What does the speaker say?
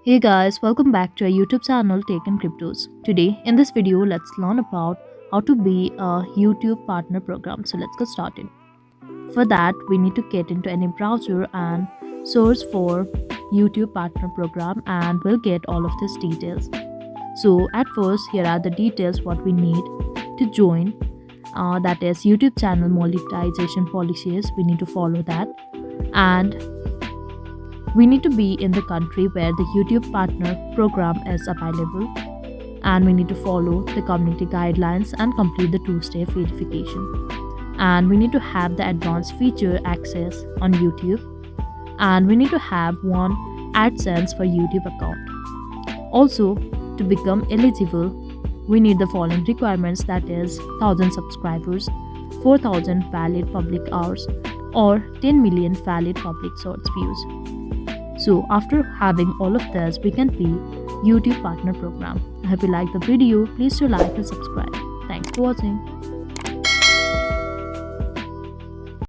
Hey guys, welcome back to our YouTube channel Tech and Cryptos. Today in this video, let's learn about how to be a YouTube partner program. So let's get started. For that, we need to get into any browser and search for YouTube partner program and we'll get all of these details. So at first, here are the details what we need to join. That is YouTube channel monetization policies. We need to follow that. And we need to be in the country where the YouTube partner program is available, and we need to follow the community guidelines and complete the two-step verification. And we need to have the advanced feature access on YouTube, and we need to have one AdSense for YouTube account. Also, to become eligible, we need the following requirements, that is 1000 subscribers, 4000 valid public hours, or 10 million valid public source views. So after having all of this, we can be YouTube partner program. I hope you like the video. Please do like and subscribe. Thanks for watching.